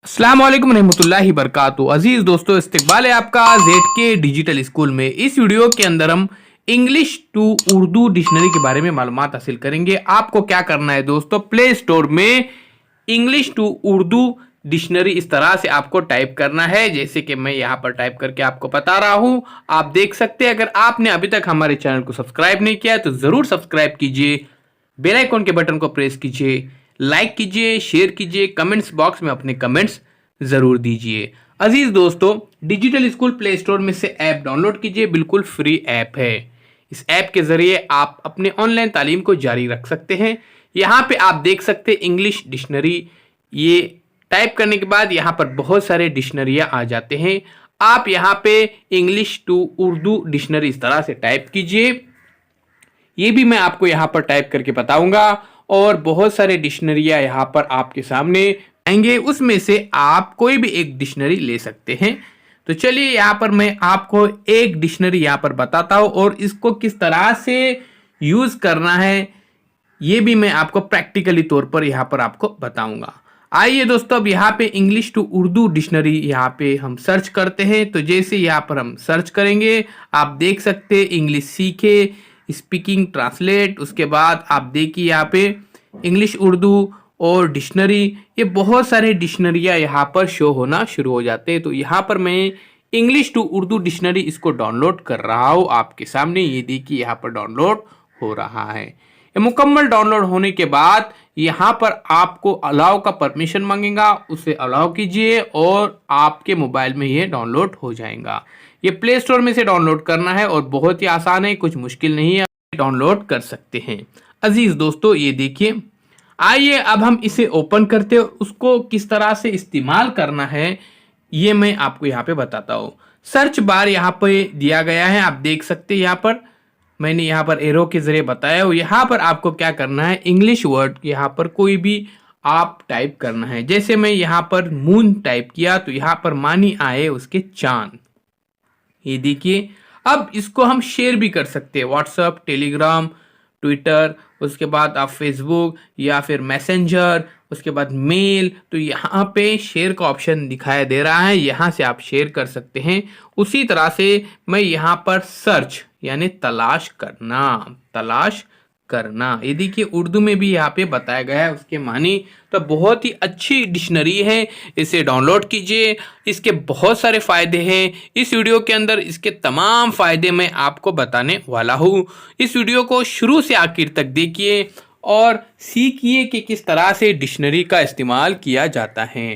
अस्सलाम वालेकुम रहमतुल्लाहि बरकातुहू। अजीज दोस्तों, इस्तकबाल है आपका ZK डिजिटल स्कूल में। इस वीडियो के अंदर हम इंग्लिश टू उर्दू डिक्शनरी के बारे में मालूमात हासिल करेंगे। आपको क्या करना है दोस्तों, प्ले स्टोर में इंग्लिश टू उर्दू डिक्शनरी इस तरह से आपको टाइप करना है, जैसे कि मैं यहाँ पर टाइप करके आपको बता रहा हूँ। आप देख सकते हैं। अगर आपने अभी तक हमारे चैनल को सब्सक्राइब नहीं किया है तो जरूर सब्सक्राइब कीजिए, बेल आइकन के बटन को प्रेस कीजिए, लाइक कीजिए, शेयर कीजिए, कमेंट्स बॉक्स में अपने कमेंट्स जरूर दीजिए। अजीज दोस्तों, डिजिटल स्कूल प्ले स्टोर में से ऐप डाउनलोड कीजिए, बिल्कुल फ्री ऐप है। इस ऐप के जरिए आप अपने ऑनलाइन तालीम को जारी रख सकते हैं। यहाँ पे आप देख सकते हैं इंग्लिश डिक्शनरी। ये टाइप करने के बाद यहाँ पर बहुत सारे डिक्शनरियाँ आ जाते हैं। आप यहाँ पे इंग्लिश टू उर्दू डिक्शनरी इस तरह से टाइप कीजिए। ये भी मैं आपको यहाँ पर टाइप करके बताऊंगा और बहुत सारे डिक्शनरियाँ यहाँ पर आपके सामने आएंगे, उसमें से आप कोई भी एक डिक्शनरी ले सकते हैं। तो चलिए यहाँ पर मैं आपको एक डिक्शनरी यहाँ पर बताता हूँ और इसको किस तरह से यूज करना है ये भी मैं आपको प्रैक्टिकली तौर पर यहाँ पर आपको बताऊंगा। आइए दोस्तों, अब यहाँ पे इंग्लिश टू उर्दू डिक्शनरी यहाँ पे हम सर्च करते हैं। तो जैसे यहाँ पर हम सर्च करेंगे, आप देख सकते हैं इंग्लिश सीखे, स्पीकिंग, ट्रांसलेट, उसके बाद आप देखिए यहाँ पे इंग्लिश उर्दू और डिक्शनरी। ये बहुत सारे डिक्शनरियाँ यहाँ पर शो होना शुरू हो जाते हैं। तो यहाँ पर मैं इंग्लिश टू उर्दू डिक्शनरी इसको डाउनलोड कर रहा हूँ आपके सामने। ये देखिए यहाँ पर डाउनलोड हो रहा है। ये मुकम्मल डाउनलोड होने के बाद यहाँ पर आपको अलाउ का परमिशन मांगेगा, उसे अलाउ कीजिए और आपके मोबाइल में ये डाउनलोड हो जाएगा। ये प्ले स्टोर में से डाउनलोड करना है और बहुत ही आसान है, कुछ मुश्किल नहीं है, डाउनलोड कर सकते हैं। अजीज दोस्तों, ये देखिए। आइए अब हम इसे ओपन करते हैं। उसको किस तरह से इस्तेमाल करना है ये मैं आपको यहाँ पे बताता हूँ। सर्च बार यहाँ पे दिया गया है, आप देख सकते हैं। यहाँ पर मैंने यहाँ पर एरो के जरिए बताया हो। यहाँ पर आपको क्या करना है, इंग्लिश वर्ड यहाँ पर कोई भी आप टाइप करना है। जैसे मैं यहाँ पर मून टाइप किया तो यहाँ पर मानी आए उसके चांद। ये देखिए। अब इसको हम शेयर भी कर सकते हैं, व्हाट्सएप, टेलीग्राम, ट्विटर, उसके बाद आप फेसबुक या फिर मैसेंजर, उसके बाद मेल। तो यहाँ पे शेयर का ऑप्शन दिखाई दे रहा है, यहाँ से आप शेयर कर सकते हैं। उसी तरह से मैं यहाँ पर सर्च यानी तलाश करना, ये देखिए उर्दू में भी यहाँ पे बताया गया है उसके मानी। तो बहुत ही अच्छी डिक्शनरी है, इसे डाउनलोड कीजिए। इसके बहुत सारे फायदे हैं। इस वीडियो के अंदर इसके तमाम फायदे मैं आपको बताने वाला हूँ। इस वीडियो को शुरू से आखिर तक देखिए और सीखिए कि किस तरह से डिक्शनरी का इस्तेमाल किया जाता है।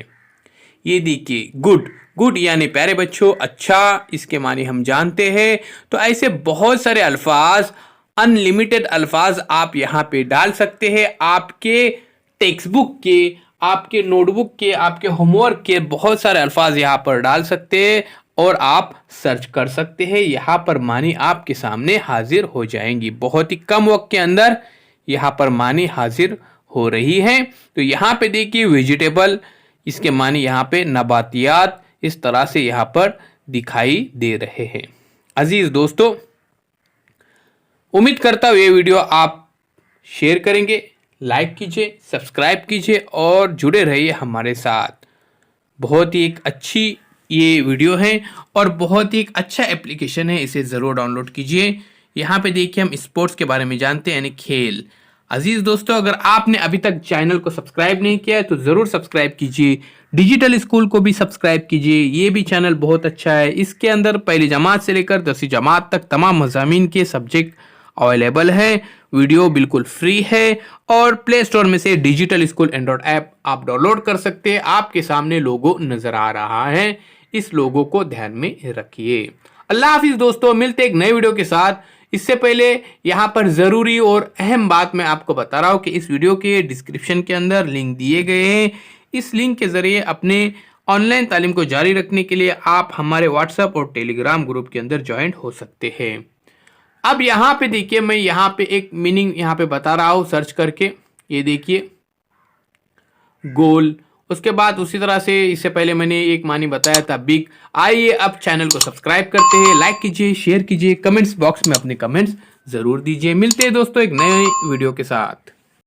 ये देखिए, गुड यानी प्यारे बच्चों, अच्छा, इसके मानी हम जानते हैं। तो ऐसे बहुत सारे अल्फाज, अनलिमिटेड अल्फाज आप यहाँ पे डाल सकते हैं। आपके टेक्स्ट बुक के, आपके नोटबुक के, आपके होमवर्क के बहुत सारे अल्फाज यहाँ पर डाल सकते हैं और आप सर्च कर सकते हैं। यहाँ पर मानी आपके सामने हाजिर हो जाएंगी। बहुत ही कम वक्त के अंदर यहाँ पर मानी हाजिर हो रही है। तो यहाँ पे देखिए वेजिटेबल, इसके मानी यहाँ पे नबातियात, इस तरह से यहाँ पर दिखाई दे रहे हैं। अजीज दोस्तों, उम्मीद करता हूँ ये वीडियो आप शेयर करेंगे, लाइक कीजिए, सब्सक्राइब कीजिए और जुड़े रहिए हमारे साथ। बहुत ही एक अच्छी ये वीडियो है और बहुत ही एक अच्छा एप्लीकेशन है, इसे ज़रूर डाउनलोड कीजिए। यहाँ पे देखिए हम स्पोर्ट्स के बारे में जानते हैं, यानी खेल। अजीज दोस्तों, अगर आपने अभी तक चैनल को सब्सक्राइब नहीं किया है तो ज़रूर सब्सक्राइब कीजिए। डिजिटल स्कूल को भी सब्सक्राइब कीजिए, ये भी चैनल बहुत अच्छा है। इसके अंदर पहली जमात से लेकर 10वीं जमात तक तमाम मज़ामीन के सब्जेक्ट अवेलेबल है। वीडियो बिल्कुल फ्री है और प्ले स्टोर में से डिजिटल स्कूल एंड्रॉइड ऐप आप डाउनलोड कर सकते हैं। आपके सामने लोगो नज़र आ रहा है, इस लोगो को ध्यान में रखिए। अल्लाह हाफिज़ दोस्तों, मिलते एक नए वीडियो के साथ। इससे पहले यहाँ पर ज़रूरी और अहम बात मैं आपको बता रहा हूँ कि इस वीडियो के डिस्क्रिप्शन के अंदर लिंक दिए गए हैं। इस लिंक के ज़रिए अपने ऑनलाइन तालीम को जारी रखने के लिए आप हमारे व्हाट्सएप और टेलीग्राम ग्रुप के अंदर ज्वाइंट हो सकते हैं। अब यहाँ पे देखिए, मैं यहाँ पे एक मीनिंग यहाँ पे बता रहा हूँ सर्च करके। ये देखिए, गोल, उसके बाद उसी तरह से इससे पहले मैंने एक मानी बताया था, बिग। आइए अब चैनल को सब्सक्राइब करते हैं, लाइक कीजिए, शेयर कीजिए, कमेंट्स बॉक्स में अपने कमेंट्स जरूर दीजिए। मिलते हैं दोस्तों एक नए वीडियो के साथ।